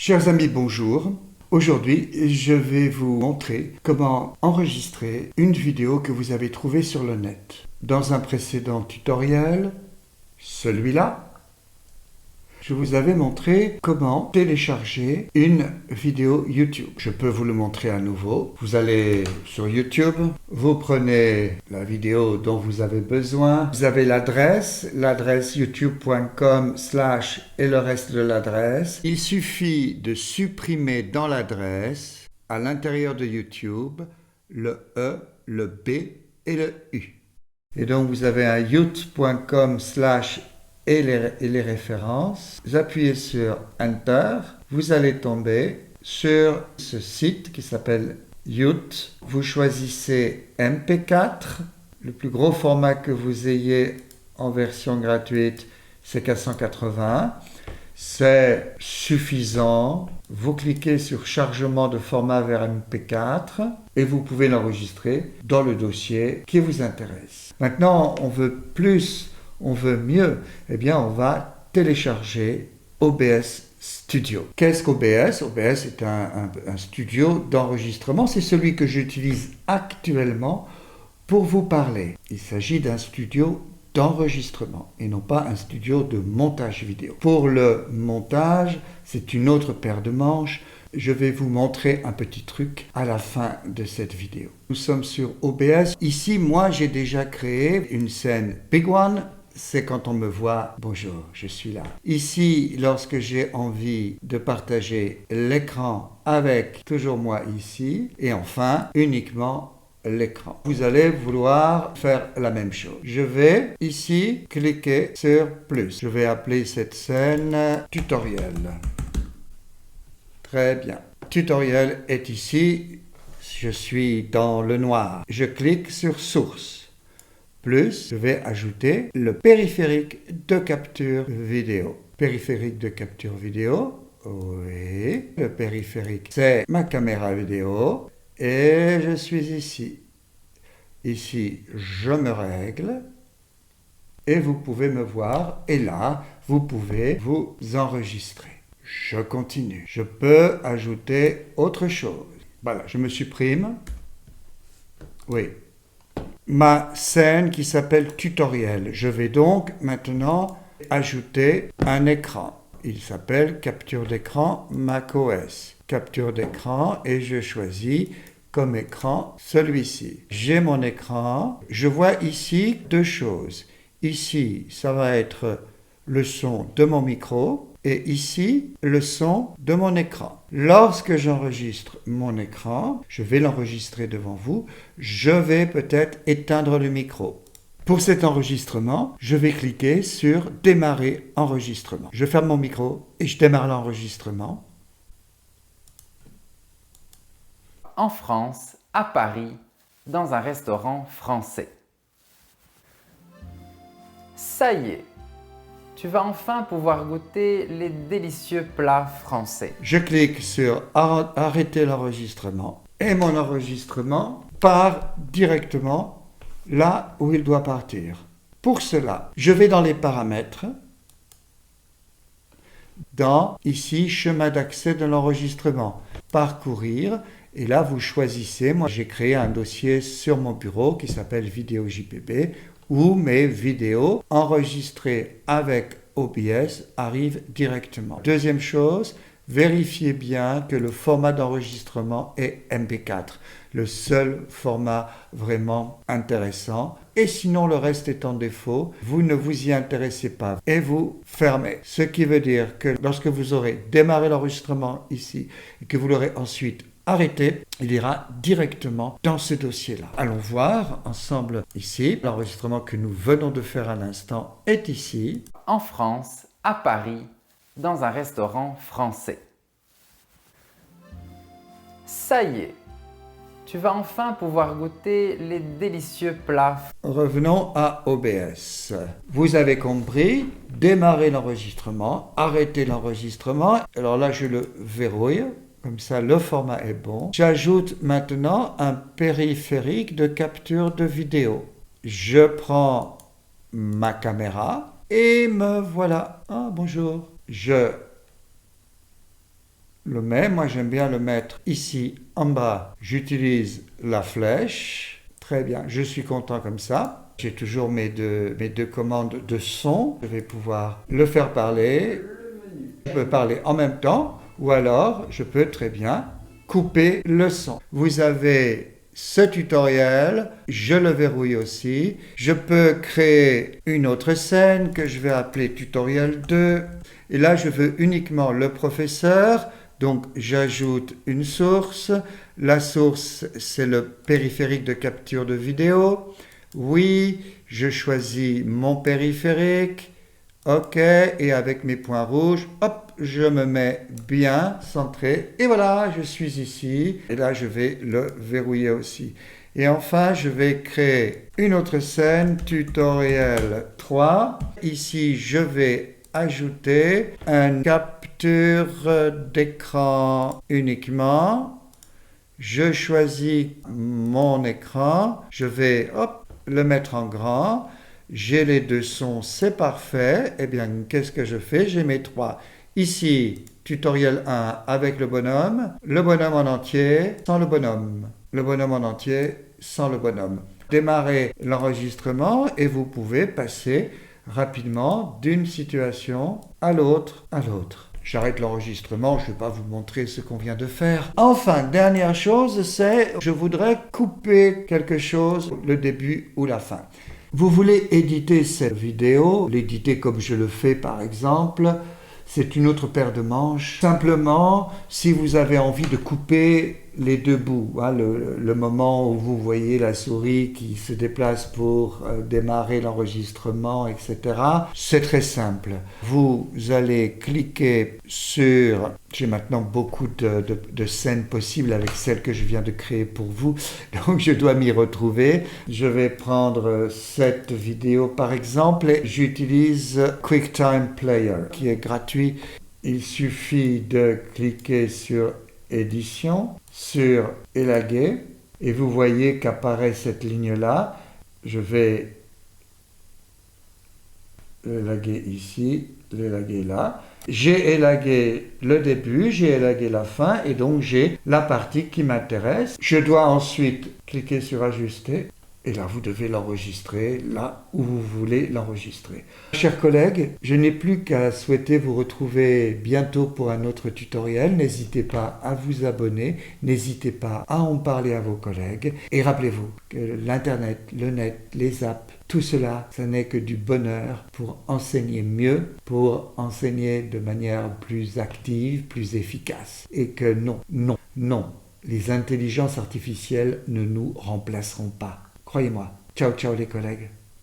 Chers amis, bonjour. Aujourd'hui, je vais vous montrer comment enregistrer une vidéo que vous avez trouvée sur le net. Dans un précédent tutoriel, celui-là, je vous avais montré comment télécharger une vidéo YouTube. Je peux vous le montrer à nouveau. Vous allez sur YouTube, vous prenez la vidéo dont vous avez besoin. Vous avez l'adresse youtube.com/ et le reste de l'adresse. Il suffit de supprimer dans l'adresse, à l'intérieur de YouTube, le E, le B et le U. Et donc vous avez un youtube.com/ et les références. Vous appuyez sur Enter, vous allez tomber sur ce site qui s'appelle Yout. Vous choisissez MP4. Le plus gros format que vous ayez en version gratuite, c'est 480. C'est suffisant. Vous cliquez sur chargement de format vers MP4 et vous pouvez l'enregistrer dans le dossier qui vous intéresse. Maintenant, on veut plus, on veut mieux, eh bien on va télécharger OBS Studio. Qu'est-ce qu'OBS? OBS est un studio d'enregistrement, c'est celui que j'utilise actuellement pour vous parler. Il s'agit d'un studio d'enregistrement et non pas un studio de montage vidéo. Pour le montage, c'est une autre paire de manches. Je vais vous montrer un petit truc à la fin de cette vidéo. Nous sommes sur OBS. Ici, moi, j'ai déjà créé une scène Big One. C'est quand on me voit, bonjour, je suis là. Ici, lorsque j'ai envie de partager l'écran avec toujours moi ici. Et enfin, uniquement l'écran. Vous allez vouloir faire la même chose. Je vais ici cliquer sur plus. Je vais appeler cette scène tutoriel. Très bien. Tutoriel est ici. Je suis dans le noir. Je clique sur source. Plus, je vais ajouter le périphérique de capture vidéo. Périphérique de capture vidéo. Oui. Le périphérique, c'est ma caméra vidéo. Et je suis ici. Ici, je me règle. Et vous pouvez me voir. Et là, vous pouvez vous enregistrer. Je continue. Je peux ajouter autre chose. Voilà, je me supprime. Oui. Ma scène qui s'appelle tutoriel. Je vais donc maintenant ajouter un écran. Il s'appelle capture d'écran macOS. Capture d'écran et je choisis comme écran celui-ci. J'ai mon écran. Je vois ici deux choses. Ici, ça va être le son de mon micro. Et ici, le son de mon écran. Lorsque j'enregistre mon écran, je vais l'enregistrer devant vous, je vais peut-être éteindre le micro. Pour cet enregistrement, je vais cliquer sur démarrer enregistrement. Je ferme mon micro et je démarre l'enregistrement. En France, à Paris, dans un restaurant français. Ça y est! Tu vas enfin pouvoir goûter les délicieux plats français. Je clique sur arrêter l'enregistrement et mon enregistrement part directement là où il doit partir. Pour cela, je vais dans les paramètres, dans ici chemin d'accès de l'enregistrement, parcourir et là vous choisissez. Moi j'ai créé un dossier sur mon bureau qui s'appelle vidéo JPB où mes vidéos enregistrées avec OBS arrivent directement. Deuxième chose, vérifiez bien que le format d'enregistrement est MP4, le seul format vraiment intéressant. Et sinon, le reste est en défaut, vous ne vous y intéressez pas et vous fermez. Ce qui veut dire que lorsque vous aurez démarré l'enregistrement ici et que vous l'aurez ensuite arrêté, il ira directement dans ce dossier-là. Allons voir ensemble ici. L'enregistrement que nous venons de faire à l'instant est ici. En France, à Paris, dans un restaurant français. Ça y est! Tu vas enfin pouvoir goûter les délicieux plats. Revenons à OBS. Vous avez compris, démarrer l'enregistrement, arrêter l'enregistrement. Alors là, je le verrouille. Comme ça, le format est bon. J'ajoute maintenant un périphérique de capture de vidéo. Je prends ma caméra et me voilà. Ah, bonjour. Je le met. Moi, j'aime bien le mettre ici en bas. J'utilise la flèche. Très bien, je suis content comme ça. J'ai toujours mes deux commandes de son. Je vais pouvoir le faire parler. Je peux parler en même temps ou alors je peux très bien couper le son. Vous avez ce tutoriel, je le verrouille aussi. Je peux créer une autre scène que je vais appeler tutoriel 2. Et là, je veux uniquement le professeur. Donc, j'ajoute une source. La source, c'est le périphérique de capture de vidéo. Oui, je choisis mon périphérique. OK, et avec mes points rouges, hop, je me mets bien centré. Et voilà, je suis ici. Et là, je vais le verrouiller aussi. Et enfin, je vais créer une autre scène, tutoriel 3. Ici, je vais ajouter une capture d'écran uniquement. Je choisis mon écran. Je vais, hop, le mettre en grand. J'ai les deux sons, c'est parfait. Eh bien, qu'est-ce que je fais? J'ai mes trois. Ici, tutoriel 1 avec le bonhomme en entier, sans le bonhomme en entier, sans le bonhomme. Démarrez l'enregistrement et vous pouvez passer rapidement d'une situation à l'autre, J'arrête l'enregistrement, je ne vais pas vous montrer ce qu'on vient de faire. Enfin, dernière chose, c'est je voudrais couper quelque chose, le début ou la fin. Vous voulez éditer cette vidéo, l'éditer comme je le fais par exemple, c'est une autre paire de manches. Simplement, si vous avez envie de couper les deux bouts, hein, le moment où vous voyez la souris qui se déplace pour démarrer l'enregistrement, etc., c'est très simple. Vous allez cliquer sur... J'ai maintenant beaucoup de scènes possibles avec celles que je viens de créer pour vous, donc je dois m'y retrouver. Je vais prendre cette vidéo par exemple et j'utilise QuickTime Player qui est gratuit. Il suffit de cliquer sur Édition, sur Élaguer et vous voyez qu'apparaît cette ligne-là. Je vais l'élaguer ici, l'élaguer là. J'ai élagué le début, j'ai élagué la fin et donc j'ai la partie qui m'intéresse. Je dois ensuite cliquer sur Ajuster et là vous devez l'enregistrer là où vous voulez l'enregistrer. Chers collègues, je n'ai plus qu'à souhaiter vous retrouver bientôt pour un autre tutoriel. N'hésitez pas à vous abonner, n'hésitez pas à en parler à vos collègues et rappelez-vous que l'internet, le net, les apps, tout cela, ce n'est que du bonheur pour enseigner mieux, pour enseigner de manière plus active, plus efficace. Et que non, les intelligences artificielles ne nous remplaceront pas. Croyez-moi. Ciao, ciao les collègues.